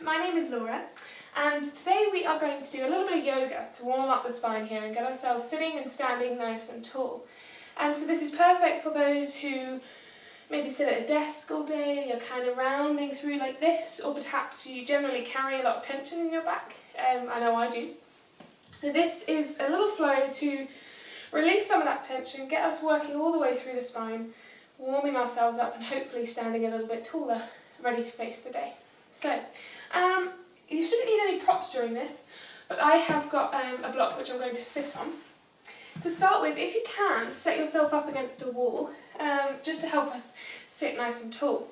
my name is Laura and today we are going to do a little bit of yoga to warm up the spine here and get ourselves sitting and standing nice and tall. So this is perfect for those who maybe sit at a desk all day, you're kind of rounding through like this, or perhaps you generally carry a lot of tension in your back. I know I do. So this is a little flow to release some of that tension, get us working all the way through the spine, warming ourselves up and hopefully standing a little bit taller, ready to face the day. So, you shouldn't need any props during this, but I have got a block which I'm going to sit on. To start with, if you can, set yourself up against a wall, just to help us sit nice and tall.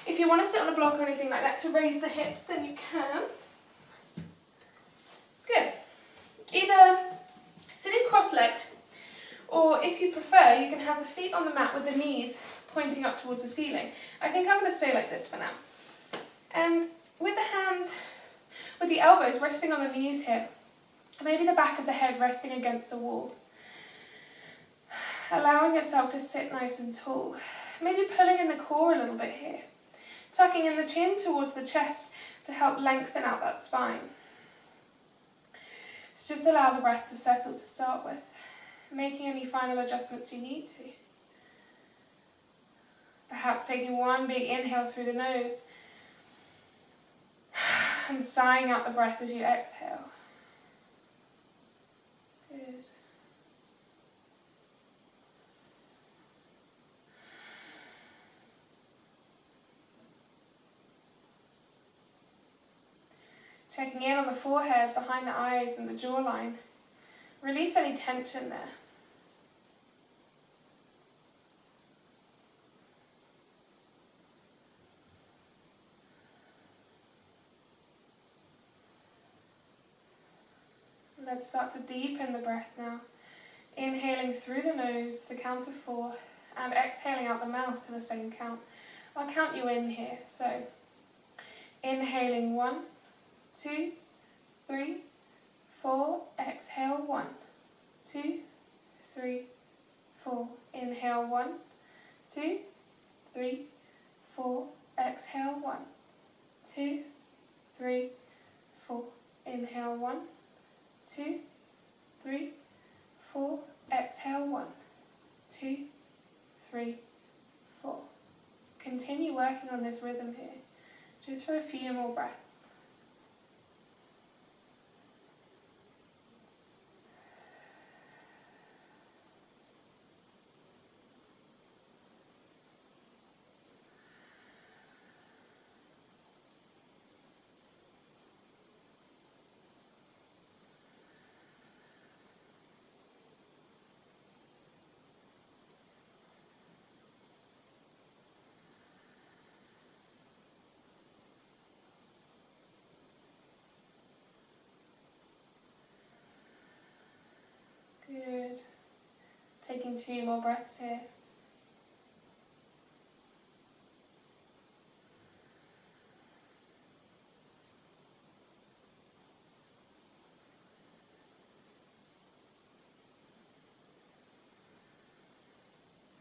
If you want to sit on a block or anything like that to raise the hips, then you can. Good. Either sitting cross-legged, or if you prefer, you can have the feet on the mat with the knees pointing up towards the ceiling. I think I'm going to stay like this for now. And with the hands, with the elbows resting on the knees here, maybe the back of the head resting against the wall. Allowing yourself to sit nice and tall. Maybe pulling in the core a little bit here. Tucking in the chin towards the chest to help lengthen out that spine. So just allow the breath to settle to start with, making any final adjustments you need to. Perhaps taking one big inhale through the nose and sighing out the breath as you exhale. Good. Checking in on the forehead, behind the eyes and the jawline. Release any tension there. Let's start to deepen the breath now. Inhaling through the nose, the count of 4, and exhaling out the mouth to the same count. I'll count you in here. So, inhaling 1, 2, 3, 4. Exhale 1, 2, 3, 4. Inhale 1, 2, 3, 4. Exhale 1, 2, 3, 4. Inhale 1, 2, 3, 4. Exhale 1, 2, 3, 4. Continue working on this rhythm here, just for a few more breaths. Good. Taking 2 more breaths here.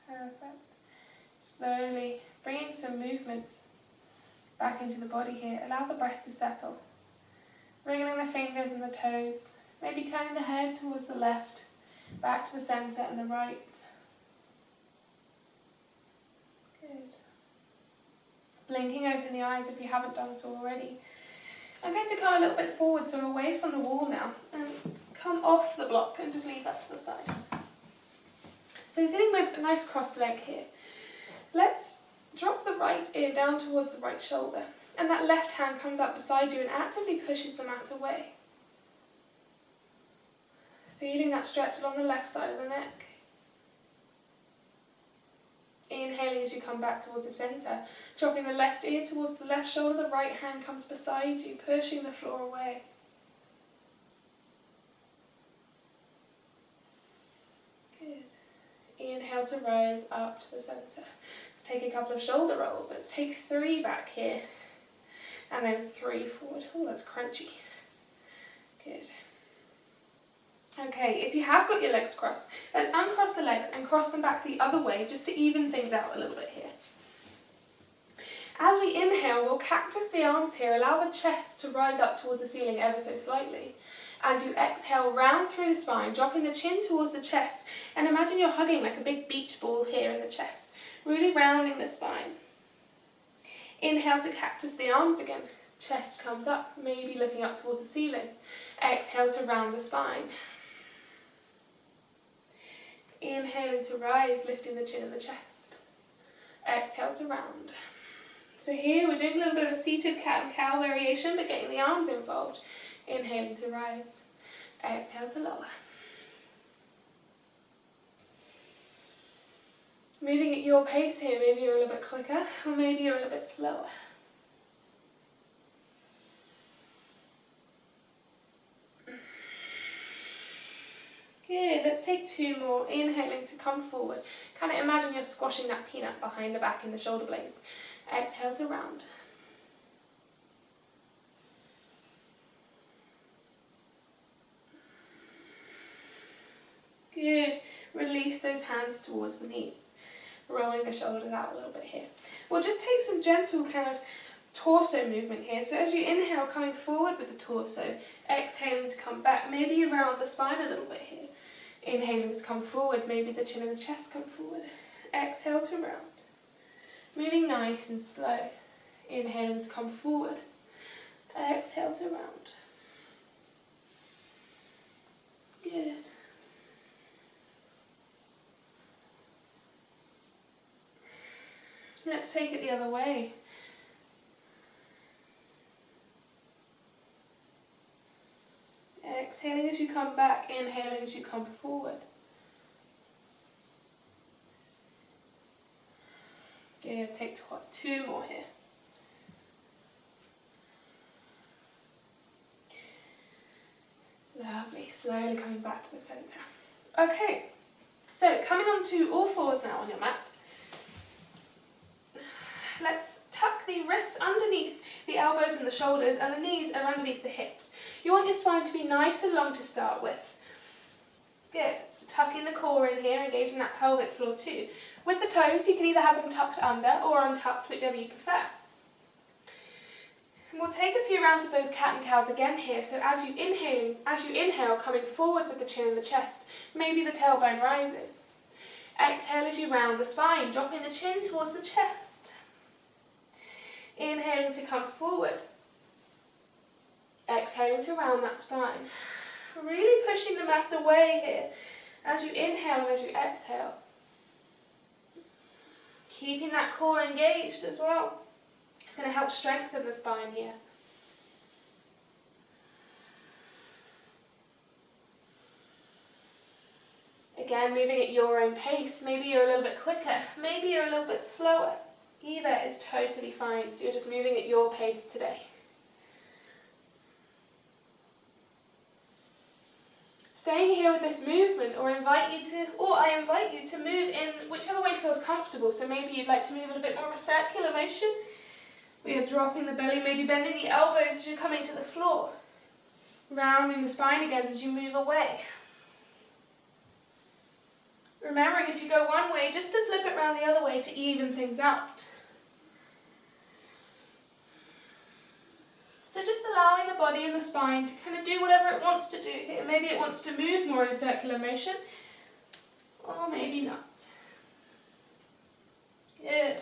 Perfect. Slowly bringing some movements back into the body here. Allow the breath to settle. Wriggling the fingers and the toes. Maybe turning the head towards the left, back to the centre and the right. Good. Blinking open the eyes if you haven't done so already. I'm going to come a little bit forward, so away from the wall now, and come off the block and just leave that to the side. So sitting with a nice cross leg here, let's drop the right ear down towards the right shoulder, and that left hand comes up beside you and actively pushes the mat away. Feeling that stretch along the left side of the neck. Inhaling as you come back towards the centre, dropping the left ear towards the left shoulder, the right hand comes beside you, pushing the floor away. Good. Inhale to rise up to the centre. Let's take a couple of shoulder rolls. Let's take 3 back here, and then 3 forward. Oh, that's crunchy. Good. Okay, if you have got your legs crossed, let's uncross the legs and cross them back the other way just to even things out a little bit here. As we inhale, we'll cactus the arms here, allow the chest to rise up towards the ceiling ever so slightly. As you exhale, round through the spine, dropping the chin towards the chest, and imagine you're hugging like a big beach ball here in the chest, really rounding the spine. Inhale to cactus the arms again. Chest comes up, maybe looking up towards the ceiling. Exhale to round the spine. Inhaling to rise, lifting the chin and the chest. Exhale to round. So here we're doing a little bit of a seated cat and cow variation, but getting the arms involved. Inhaling to rise. Exhale to lower. Moving at your pace here, maybe you're a little bit quicker, or maybe you're a little bit slower. Good, let's take 2 more. Inhaling to come forward. Kind of imagine you're squashing that peanut behind the back in the shoulder blades. Exhale to round. Good. Release those hands towards the knees. Rolling the shoulders out a little bit here. We'll just take some gentle kind of torso movement here. So as you inhale, coming forward with the torso, exhaling to come back. Maybe you round the spine a little bit here. Inhaling to come forward, maybe the chin and the chest come forward. Exhale to round. Moving nice and slow. Inhaling to come forward. Exhale to round. Good. Let's take it the other way. Exhaling as you come back, inhaling as you come forward. Good, take 2 more here. Lovely, slowly coming back to the centre. Okay, so coming on to all fours now on your mat. Let's tuck the wrists underneath the elbows and the shoulders, and the knees are underneath the hips. You want your spine to be nice and long to start with. Good, so tucking the core in here, engaging that pelvic floor too. With the toes, you can either have them tucked under or untucked, whichever you prefer. And we'll take a few rounds of those cat and cows again here. So as you inhale, coming forward with the chin and the chest, maybe the tailbone rises. Exhale as you round the spine, dropping the chin towards the chest. Inhaling to come forward. Exhaling to round that spine. Really pushing the mat away here as you inhale and as you exhale. Keeping that core engaged as well. It's going to help strengthen the spine here. Again, moving at your own pace. Maybe you're a little bit quicker, maybe you're a little bit slower. Either is totally fine, so you're just moving at your pace today. Staying here with this movement, I invite you to move in whichever way feels comfortable. So maybe you'd like to move in a bit more of a circular motion. We are dropping the belly, maybe bending the elbows as you're coming to the floor. Rounding the spine again as you move away. Remembering if you go one way, just to flip it around the other way to even things out. So just allowing the body and the spine to kind of do whatever it wants to do here. Maybe it wants to move more in a circular motion, or maybe not. Good.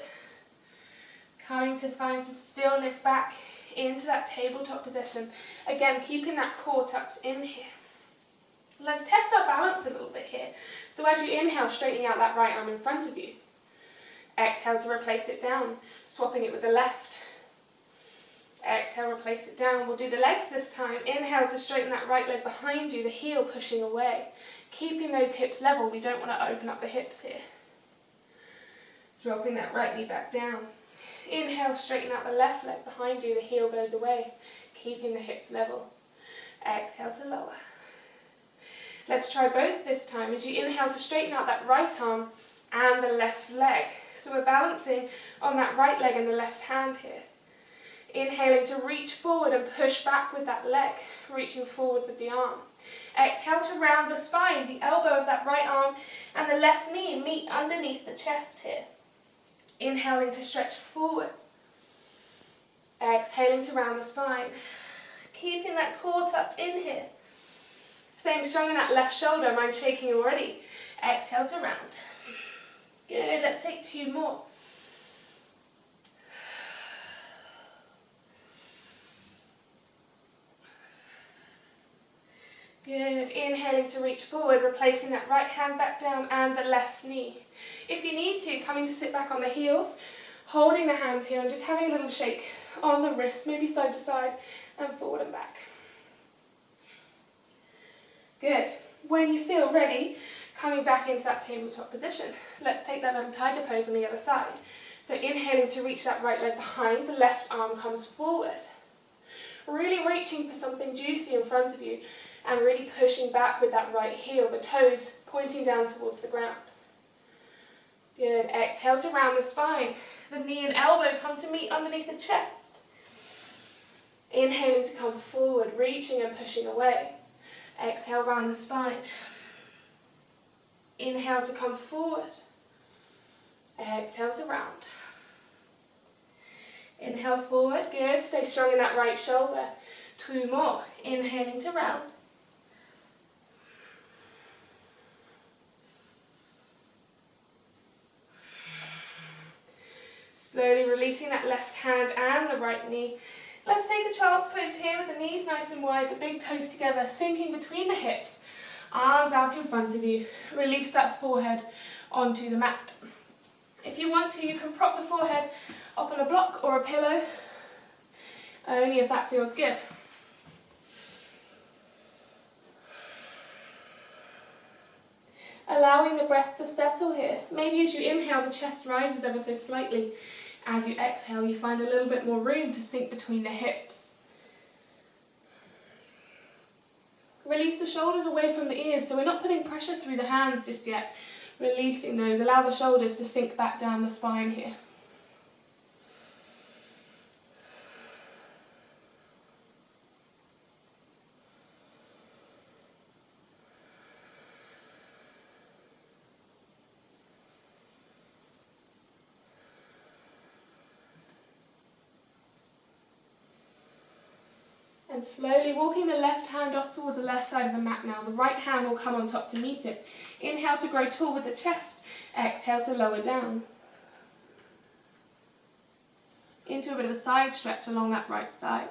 Coming to find some stillness back into that tabletop position. Again, keeping that core tucked in here. Let's test our balance a little bit here. So as you inhale, straightening out that right arm in front of you. Exhale to replace it down, swapping it with the left. Exhale, replace it down. We'll do the legs this time. Inhale to straighten that right leg behind you, the heel pushing away. Keeping those hips level, we don't want to open up the hips here. Dropping that right knee back down. Inhale, straighten out the left leg behind you, the heel goes away. Keeping the hips level. Exhale to lower. Let's try both this time. As you inhale to straighten out that right arm and the left leg. So we're balancing on that right leg and the left hand here. Inhaling to reach forward and push back with that leg, reaching forward with the arm. Exhale to round the spine, the elbow of that right arm and the left knee meet underneath the chest here. Inhaling to stretch forward. Exhaling to round the spine. Keeping that core tucked in here. Staying strong in that left shoulder. Mind shaking already. Exhale to round. Good, let's take 2 more. Good, inhaling to reach forward, replacing that right hand back down and the left knee. If you need to, coming to sit back on the heels, holding the hands here and just having a little shake on the wrists, maybe side to side and forward and back. Good. When you feel ready, coming back into that tabletop position. Let's take that little tiger pose on the other side. So inhaling to reach that right leg behind, the left arm comes forward. Really reaching for something juicy in front of you and really pushing back with that right heel, the toes pointing down towards the ground. Good. Exhale to round the spine. The knee and elbow come to meet underneath the chest. Inhaling to come forward, reaching and pushing away. Exhale, round the spine. Inhale to come forward. Exhale to round. Inhale forward, good. Stay strong in that right shoulder. 2 more. Inhaling to round. Slowly releasing that left hand and the right knee. Let's take a child's pose here with the knees nice and wide, the big toes together, sinking between the hips. Arms out in front of you. Release that forehead onto the mat. If you want to, you can prop the forehead up on a block or a pillow, only if that feels good. Allowing the breath to settle here. Maybe as you inhale, the chest rises ever so slightly. As you exhale, you find a little bit more room to sink between the hips. Release the shoulders away from the ears, so we're not putting pressure through the hands just yet. Releasing those, allow the shoulders to sink back down the spine here. And slowly walking the left hand off towards the left side of the mat now. The right hand will come on top to meet it. Inhale to grow tall with the chest. Exhale to lower down. Into a bit of a side stretch along that right side.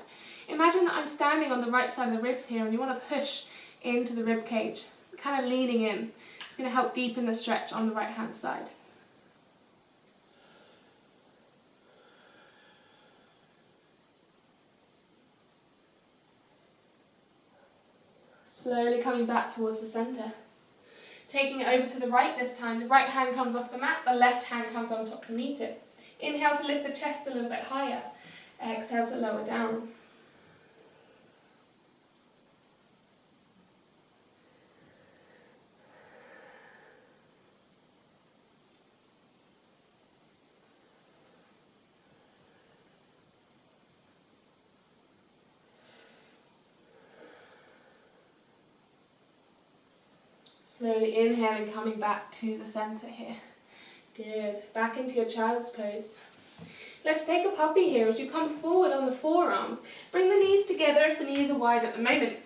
Imagine that I'm standing on the right side of the ribs here and you want to push into the rib cage, kind of leaning in. It's going to help deepen the stretch on the right hand side. Slowly coming back towards the centre. Taking it over to the right this time. The right hand comes off the mat, the left hand comes on top to meet it. Inhale to lift the chest a little bit higher. Exhale to lower down. Slowly inhaling, coming back to the centre here. Good. Back into your child's pose. Let's take a puppy here as you come forward on the forearms. Bring the knees together if the knees are wide at the moment.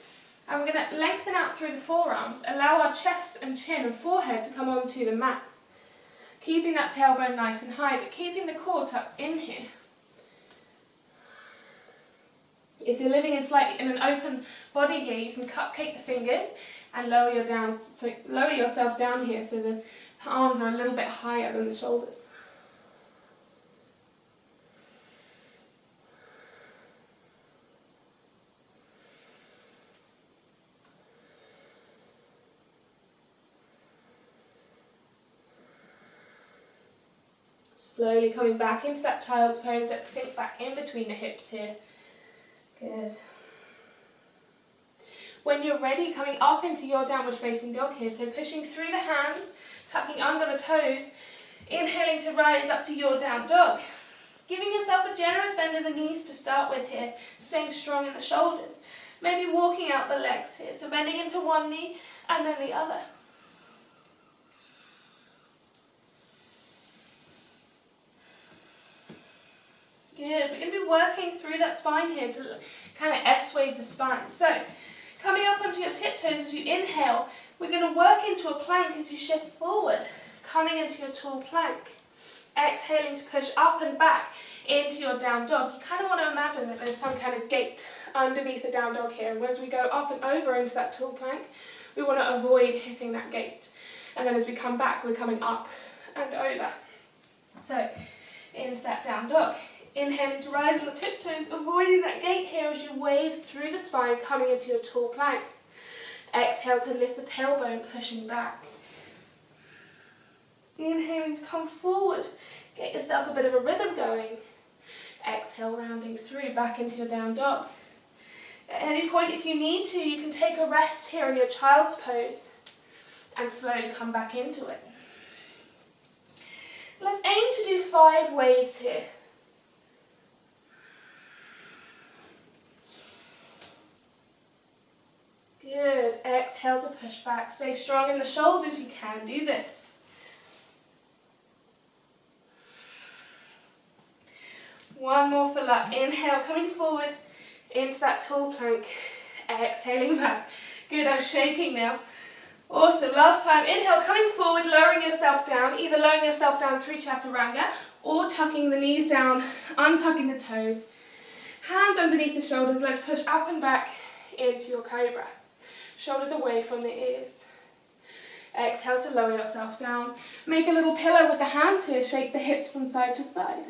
And we're going to lengthen out through the forearms. Allow our chest and chin and forehead to come onto the mat. Keeping that tailbone nice and high, but keeping the core tucked in here. If you're living in an open body here, you can cupcake the fingers and lower yourself down here so the arms are a little bit higher than the shoulders. Slowly coming back into that child's pose. Let's sink back in between the hips here. Good. When you're ready, coming up into your downward facing dog here, so pushing through the hands, tucking under the toes, inhaling to rise up to your down dog. Giving yourself a generous bend in the knees to start with here, staying strong in the shoulders. Maybe walking out the legs here, so bending into one knee and then the other. Good. We're going to be working through that spine here to kind of S-wave the spine. So, coming up onto your tiptoes as you inhale, we're going to work into a plank as you shift forward, coming into your tall plank. Exhaling to push up and back into your down dog. You kind of want to imagine that there's some kind of gate underneath the down dog here, and as we go up and over into that tall plank, we want to avoid hitting that gate. And then as we come back, we're coming up and over. So, into that down dog. Inhaling to rise on the tiptoes, avoiding that gate here as you wave through the spine, coming into your tall plank. Exhale to lift the tailbone, pushing back. Inhaling to come forward, get yourself a bit of a rhythm going. Exhale, rounding through, back into your down dog. At any point, if you need to, you can take a rest here in your child's pose and slowly come back into it. Let's aim to do 5 waves here. Good. Exhale to push back. Stay strong in the shoulders. You can do this. One more for luck. Inhale, coming forward into that tall plank. Exhaling back. Good. I'm shaking now. Awesome. Last time. Inhale, coming forward, lowering yourself down. Either lowering yourself down through chaturanga or tucking the knees down, untucking the toes. Hands underneath the shoulders. Let's push up and back into your cobra. Shoulders away from the ears. Exhale to lower yourself down. Make a little pillow with the hands here. Shake the hips from side to side.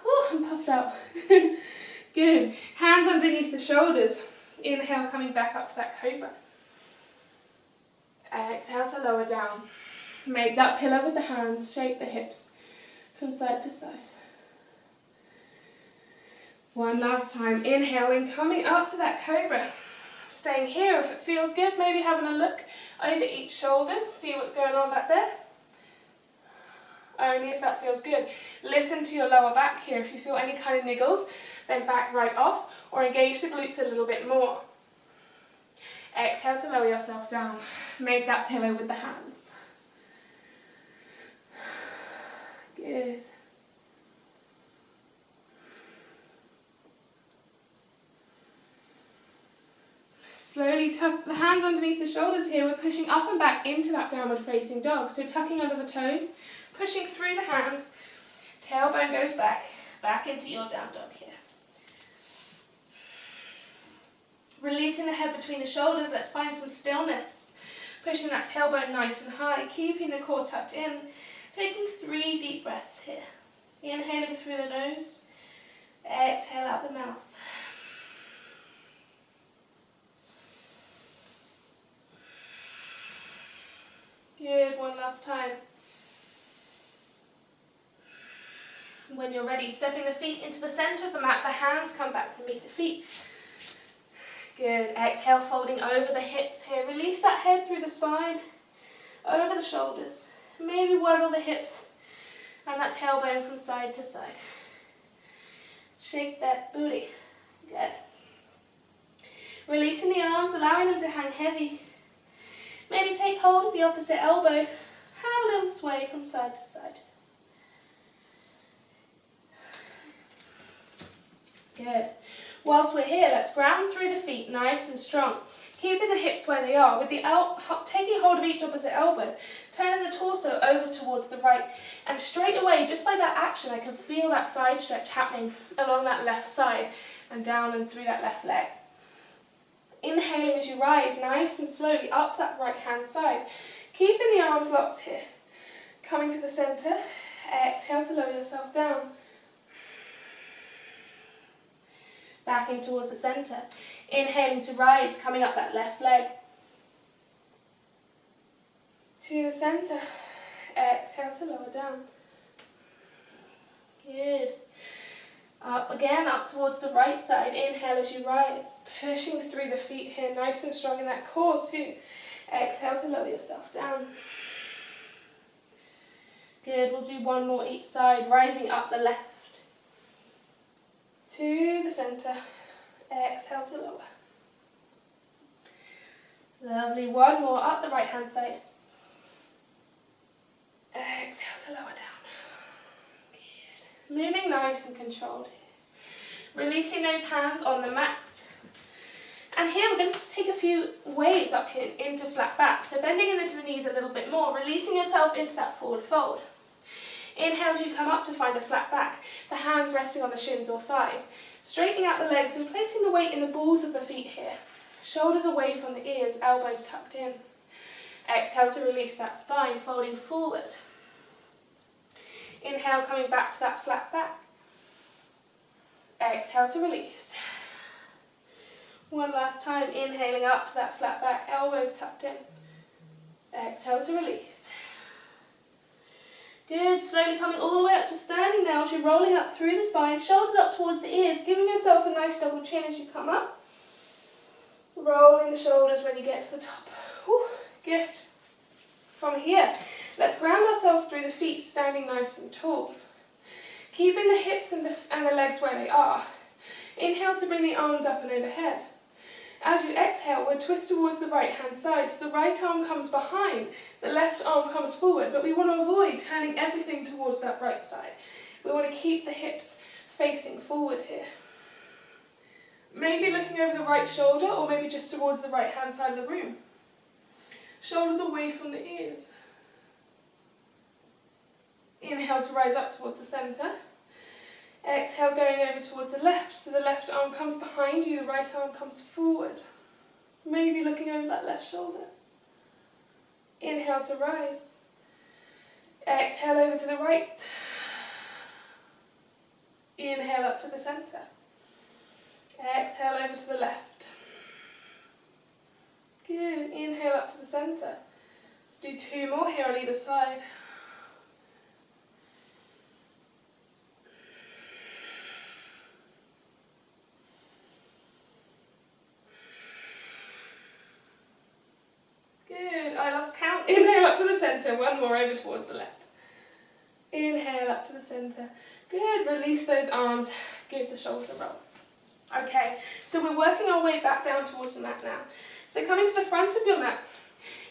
Oh, I'm puffed out. Good. Hands underneath the shoulders. Inhale, coming back up to that cobra. Exhale to lower down. Make that pillow with the hands. Shake the hips from side to side. One last time, inhaling, coming up to that cobra. Staying here if it feels good, maybe having a look over each shoulder, see what's going on back there. Only if that feels good. Listen to your lower back here. If you feel any kind of niggles, then back right off or engage the glutes a little bit more. Exhale to lower yourself down. Make that pillow with the hands. Good. Slowly tuck the hands underneath the shoulders here. We're pushing up and back into that downward facing dog. So tucking under the toes, pushing through the hands, tailbone goes back, back into your down dog here. Releasing the head between the shoulders, let's find some stillness. Pushing that tailbone nice and high, keeping the core tucked in. Taking 3 deep breaths here. Inhaling through the nose, exhale out the mouth. Good, one last time. When you're ready, stepping the feet into the center of the mat, the hands come back to meet the feet. Good, exhale, folding over the hips here. Release that head through the spine, over the shoulders. Maybe wiggle the hips and that tailbone from side to side. Shake that booty. Good. Releasing the arms, allowing them to hang heavy. Maybe take hold of the opposite elbow. Have a little sway from side to side. Good. Whilst we're here, let's ground through the feet nice and strong. Keeping the hips where they are, with the taking hold of each opposite elbow, turning the torso over towards the right. And straight away, just by that action, I can feel that side stretch happening along that left side and down and through that left leg. Inhaling as you rise, nice and slowly up that right hand side. Keeping the arms locked here. Coming to the center, exhale to lower yourself down. Backing towards the center. Inhaling to rise, coming up that left leg. To the center, exhale to lower down. Good. Up again, up towards the right side. Inhale as you rise. Pushing through the feet here, nice and strong in that core too. Exhale to lower yourself down. Good, we'll do one more each side, rising up the left. To the center. Exhale to lower. Lovely, one more up the right hand side. Exhale to lower down. Moving nice and controlled. Releasing those hands on the mat. And here we're going to just take a few waves up here into flat back. So bending into the knees a little bit more, releasing yourself into that forward fold. Inhale as you come up to find a flat back, the hands resting on the shins or thighs. Straightening out the legs and placing the weight in the balls of the feet here. Shoulders away from the ears, elbows tucked in. Exhale to release that spine, folding forward. Inhale, coming back to that flat back. Exhale to release. One last time, inhaling up to that flat back, elbows tucked in. Exhale to release. Good, slowly coming all the way up to standing now as you're rolling up through the spine, shoulders up towards the ears, giving yourself a nice double chin as you come up. Rolling the shoulders when you get to the top. Whew, good. From here, let's ground ourselves through the feet, standing nice and tall. Keeping the hips and the legs where they are. Inhale to bring the arms up and overhead. As you exhale, we'll twist towards the right hand side, so the right arm comes behind, the left arm comes forward, but we want to avoid turning everything towards that right side. We want to keep the hips facing forward here. Maybe looking over the right shoulder, or maybe just towards the right hand side of the room. Shoulders away from the ears. Inhale to rise up towards the centre. Exhale, going over towards the left, so the left arm comes behind you, the right arm comes forward. Maybe looking over that left shoulder. Inhale to rise. Exhale over to the right. Inhale up to the centre. Exhale over to the left. Good, inhale up to the centre. Let's do 2 more here on either side. Good, I lost count. Inhale up to the centre, 1 more over towards the left. Inhale up to the centre. Good, release those arms, give the shoulders a roll. Okay, so we're working our way back down towards the mat now. So coming to the front of your mat,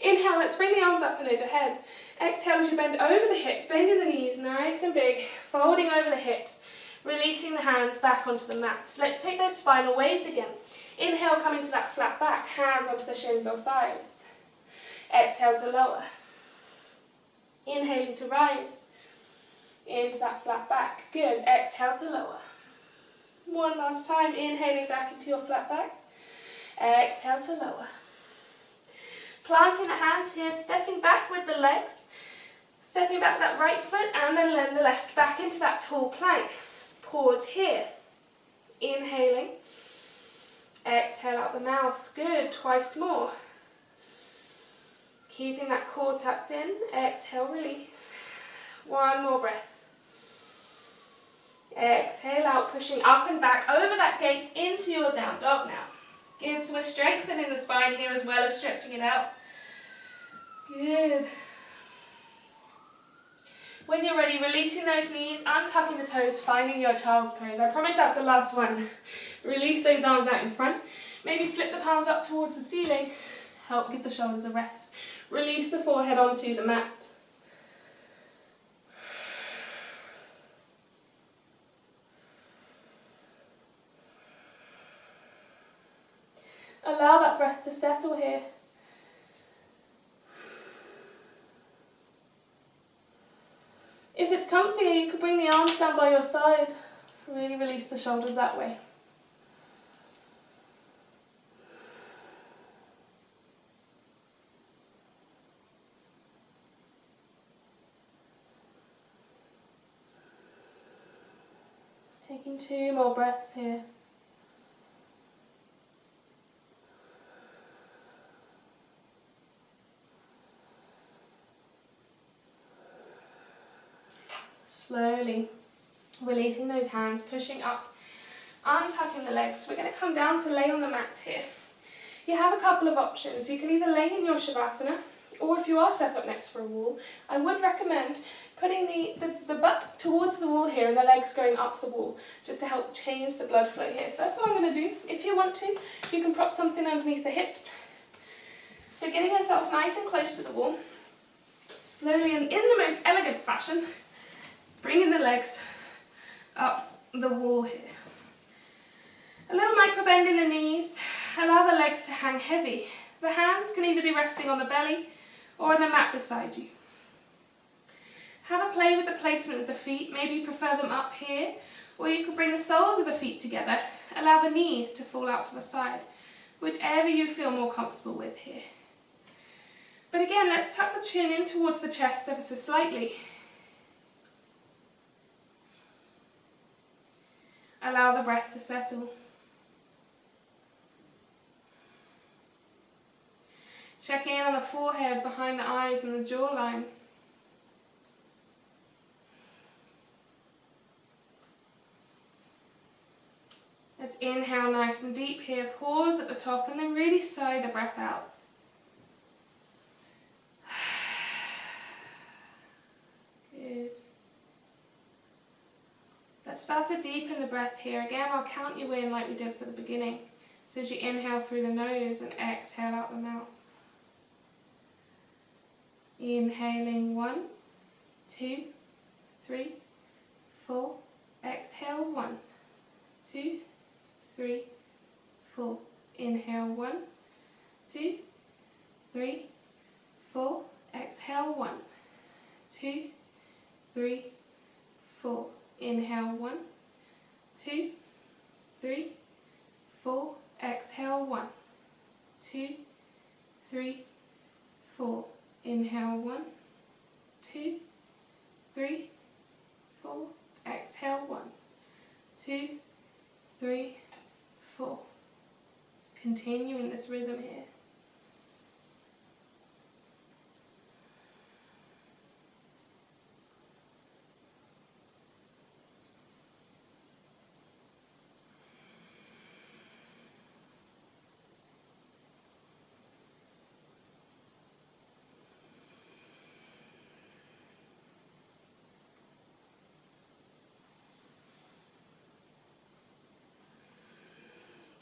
inhale, let's bring the arms up and overhead. Exhale as you bend over the hips, bending the knees nice and big, folding over the hips, releasing the hands back onto the mat. Let's take those spinal waves again. Inhale, coming to that flat back, hands onto the shins or thighs. Exhale to lower. Inhaling to rise. Into that flat back. Good. Exhale to lower. One last time. Inhaling back into your flat back. Exhale to lower. Planting the hands here, stepping back with the legs. Stepping back with that right foot and then the left back into that tall plank. Pause here. Inhaling. Exhale out the mouth. Good. Twice more. Keeping that core tucked in. Exhale, release. 1 more breath. Exhale out, pushing up and back over that gate into your down dog now. Good, so we're strengthening the spine here as well as stretching it out. Good. When you're ready, releasing those knees, untucking the toes, finding your child's pose. I promise that's the last one. Release those arms out in front. Maybe flip the palms up towards the ceiling. Help give the shoulders a rest. Release the forehead onto the mat. Allow that breath to settle here. If it's comfy, you could bring the arms down by your side. Really release the shoulders that way. Taking 2 more breaths here. Slowly releasing those hands, pushing up, untucking the legs. We're going to come down to lay on the mat here. You have a couple of options. You can either lay in your Shavasana, or if you are set up next for a wall, I would recommend putting the butt towards the wall here and the legs going up the wall, just to help change the blood flow here. So that's what I'm going to do. If you want to, you can prop something underneath the hips. But getting yourself nice and close to the wall, slowly and in the most elegant fashion, bringing the legs up the wall here. A little micro bend in the knees. Allow the legs to hang heavy. The hands can either be resting on the belly or on the mat beside you. Have a play with the placement of the feet. Maybe you prefer them up here, or you could bring the soles of the feet together. Allow the knees to fall out to the side, whichever you feel more comfortable with here. But again, let's tuck the chin in towards the chest ever so slightly. Allow the breath to settle. Check in on the forehead, behind the eyes and the jawline. Let's inhale nice and deep here, pause at the top and then really sigh the breath out. Good. Let's start to deepen the breath here. Again, I'll count you in like we did for the beginning. So as you inhale through the nose and exhale out the mouth. Inhaling 1, 2, 3, 4. Exhale 1, 2, 3, 4. Inhale 1, 2, 3, 4. Exhale 1, 2, 3, 4. Inhale 1, 2, 3, 4. Exhale 1, 2, 3, 4. Inhale 1, 2, 3, 4. Exhale 1, 2, 3, 4. Continuing this rhythm here.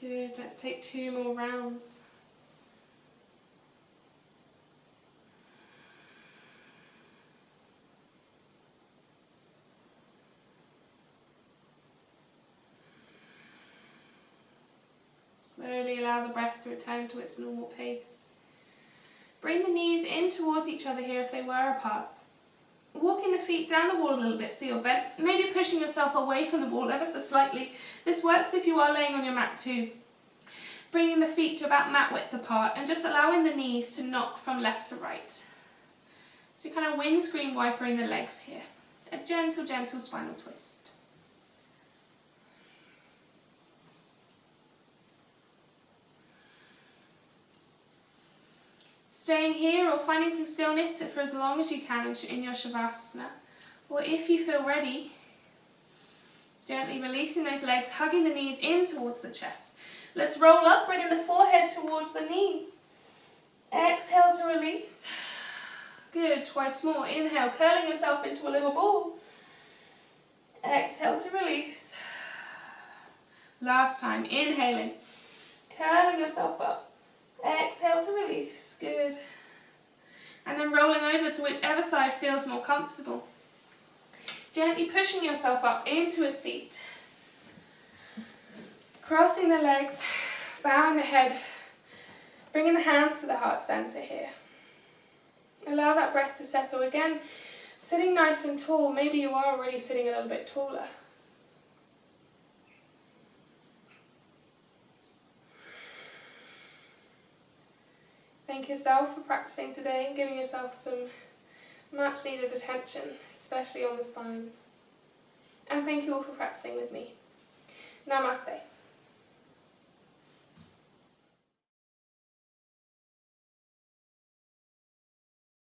Good, let's take 2 more rounds. Slowly allow the breath to return to its normal pace. Bring the knees in towards each other here if they were apart. Walking the feet down the wall a little bit so you're bent, maybe pushing yourself away from the wall ever so slightly. This works if you are laying on your mat too. Bringing the feet to about mat width apart and just allowing the knees to knock from left to right. So you're kind of windscreen wipering the legs here. A gentle, gentle spinal twist. Staying here or finding some stillness for as long as you can in your Shavasana. Or if you feel ready, gently releasing those legs, hugging the knees in towards the chest. Let's roll up, bringing the forehead towards the knees. Exhale to release. Good, twice more. Inhale, curling yourself into a little ball. Exhale to release. Last time, inhaling, curling yourself up. Exhale to release. Good. And then rolling over to whichever side feels more comfortable. Gently pushing yourself up into a seat. Crossing the legs, bowing the head, bringing the hands to the heart center here. Allow that breath to settle again, sitting nice and tall. Maybe you are already sitting a little bit taller. Thank yourself for practicing today and giving yourself some much needed attention, especially on the spine. And thank you all for practicing with me. Namaste.